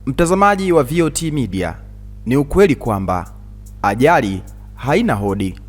Mtazamaji wa VOT Media, ni ukweli kwamba ajali haina hodi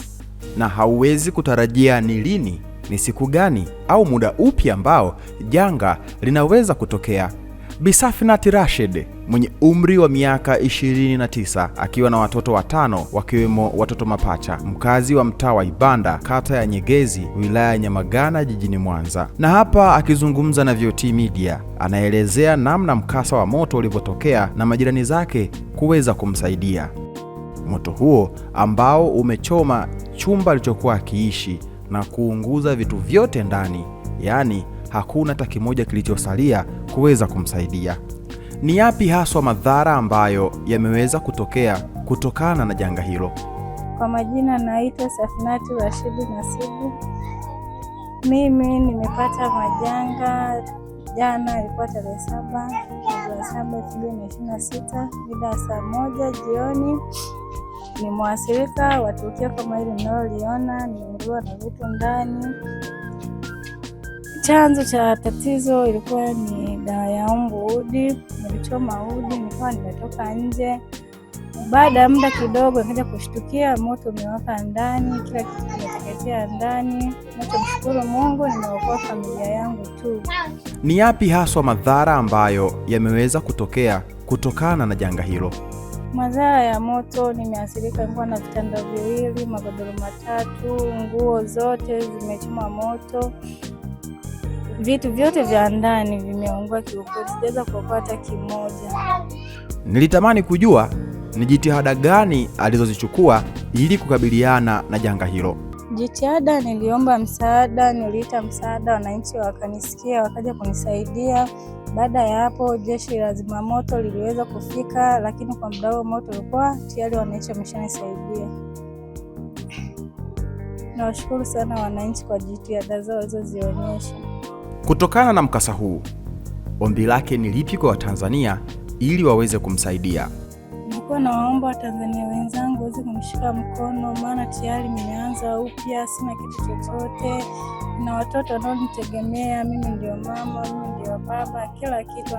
na hauwezi kutarajia ni lini, ni siku gani au muda upi ambao janga linaweza kutokea. Bi Safinat Rashid mwenye umri wa miaka 29 akiwa na watoto 5 wakiwemo watoto mapacha, mkazi wa mtaa wa Ibanda, kata ya Nyegezi, wilaya ya Nyamagana, jijini Mwanza. Na hapa akizungumza na VOT Media, anaelezea namna mkasa wa moto ulivyotokea na majirani zake kuweza kumsaidia. Moto huo ambao umechoma chumba alichokuwa akiishi na kuunguza vitu vyote ndani, yaani hakuna hata kimoja kilichosalia kuweza kumsaidia. Ni yapi haswa madhara ambayo yameweza kutokea kutokana na janga hilo? Kwa majina naitwa Safinat Rashid Nasibu. Mimi nimepata majanga jana, ilikuwa tarehe 7/7/2026 mida saa 1 jioni. Ni mwathirika wa tukio kama hili mnaloliona, nimeungua na vitu ndani. Chanzo cha tatizo ilikuwa ni dawa ya mbu udi, nilichoma udi, nilikuwa nimetoka nje. Baada ya muda kidogo nikaja kushtukia moto umewaka ndani, kila kitu kimeteketea ndani. Nachomshukuru Mungu, nimeokoa familia yangu tu. Ni yapi haswa madhara ambayo yameweza kutokea kutokana na janga hilo? Madhara ya moto, nimeathirika, nilikuwa na vitanda 2, magodoro 3, nguo zote zimechoma moto. Vitu vyote vya ndani vimeungua kiukweli, sijaweza kuokoa hata kimoja. Nilitamani kujua ni jitihada gani alizozichukua ili kukabiliana na janga hilo. Jitihada, niliomba msaada, niliita msaada, wananchi wakanisikia, wakaja kunisaidia. Baada ya hapo jeshi la zimamoto liliweza kufika, lakini kwa muda huo moto ulikuwa tayari wananchi wameshanisaidia. Nawashukuru sana wananchi kwa jitihada zao walizozionyesha. Kutokana na mkasa huu, ombi lake ni lipi kwa Watanzania ili waweze kumsaidia? Nilikuwa nawaomba Watanzania wenzangu waweze kunishika mkono, maana tayari nimeanza upya, sina kitu chochote na watoto wanaonitegemea. Mimi ndio mama, mimi ndio baba, kila kitu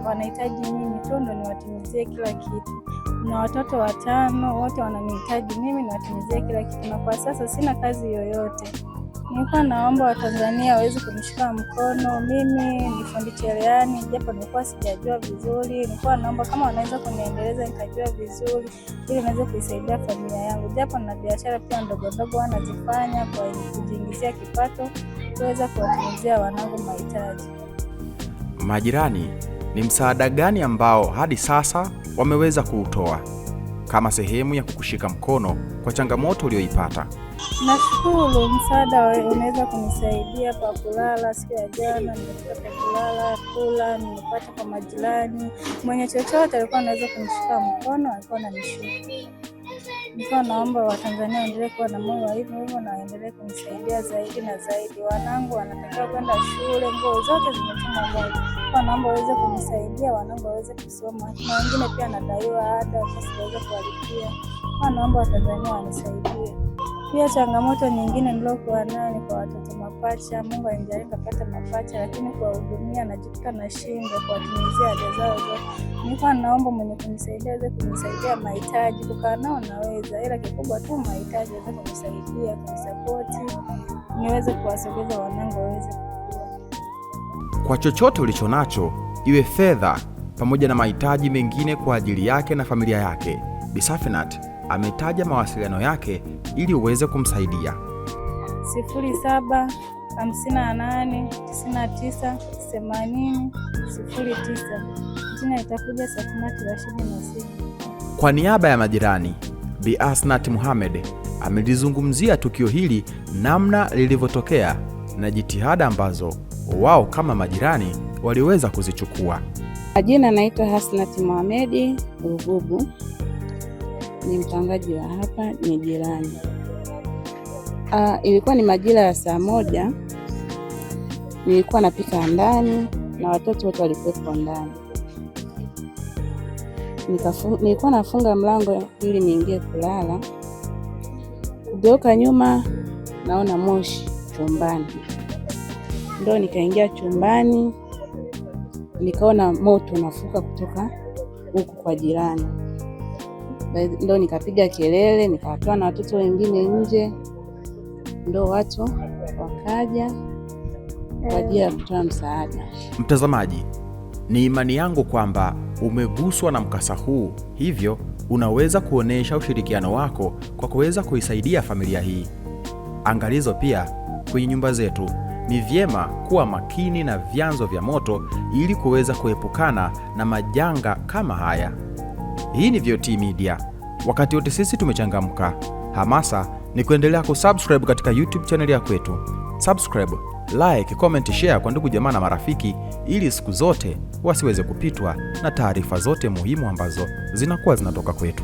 wanahitaji mimi tu ndo niwatimizie kila kitu. Na watoto 5 wote wananihitaji mimi niwatimizie kila kitu, na kwa sasa sina kazi yoyote. Nilikuwa naomba Watanzania waweze kunishika mkono. Mimi ni fundi cherehani, japo nilikuwa sijajua vizuri. Nilikuwa naomba kama wanaweza kuniendeleza nikajua vizuri ili niweze kuisaidia familia yangu, japo na biashara pia ndogo ndogo wanazifanya kwa kujiingizia kipato, kuweza kuwatimizia wanangu mahitaji. Majirani, ni msaada gani ambao hadi sasa wameweza kuutoa kama sehemu ya kukushika mkono kwa changamoto uliyoipata? Nashukuru msaada unaweza kunisaidia pa kulala. Siku ya jana nimepata kula, nimepata kwa majirani. Mwenye chochote alikuwa anaweza kunishika mkono, alikuwa ananishika. Nilikuwa naomba Watanzania waendelee kuwa na moyo wa hivyo na waendelee kunisaidia zaidi na zaidi. Wanangu wanatakiwa kwenda shule, nguo zote zimechoma moto. Kwa naomba waweze kunisaidia, wanangu waweze kusoma. Na wengine pia nadaiwa ada, siweze kuwalipia. Kwa naomba Watanzania wanisaidie. Pia changamoto nyingine nilokuwa nayo ni kwa watoto mapacha. Mungu anijalie kupata mapacha, lakini kuwahudumia najikuta nashindwa kuwatimizia ada zao zote. Nilikuwa naomba mwenye kunisaidia aweze kunisaidia mahitaji, kukaa nao naweza, ila kikubwa tu mahitaji aweze kunisaidia, kunisapoti, niweze kuwasogeza wanangu waweze kukua. Kwa chochote ulichonacho, iwe fedha pamoja na mahitaji mengine kwa ajili yake na familia yake, Bi Safinat ametaja mawasiliano yake ili uweze kumsaidia. 0758998009. Jina itakuja Safinat Rashid Nasibu. Kwa niaba ya majirani, Bi Asnat Muhammad amelizungumzia tukio hili, namna lilivyotokea na jitihada ambazo wao kama majirani waliweza kuzichukua. Jina naitwa Asnat Muhammad Rububu. Ni mtangaji wa hapa, ni jirani. Ilikuwa ni majira ya saa 1. Nilikuwa napika ndani na watoto wote walikuwa ndani. Nilikuwa nafunga mlango ili niingie kulala. Kugeuka nyuma naona moshi chumbani. Ndo nikaingia chumbani, nikaona moto unafuka kutoka huku kwa jirani. Ndo nikapiga kelele, nikawatoa na watoto wengine nje, ndo watu wakaja kwa ajili ya kutoa msaada. Mtazamaji, ni imani yangu kwamba umeguswa na mkasa huu, hivyo unaweza kuonesha ushirikiano wako kwa kuweza kuisaidia familia hii. Angalizo pia, kwenye nyumba zetu ni vyema kuwa makini na vyanzo vya moto ili kuweza kuepukana na majanga kama haya. Hii ni VOT Media. Wakati wote sisi tumechangamka. Hamasa ni kuendelea kusubscribe katika YouTube channel ya kwetu. Subscribe, like, comment, share kwa ndugu jamaa na marafiki ili siku zote wasiweze kupitwa na taarifa zote muhimu ambazo zinakuwa zinatoka kwetu.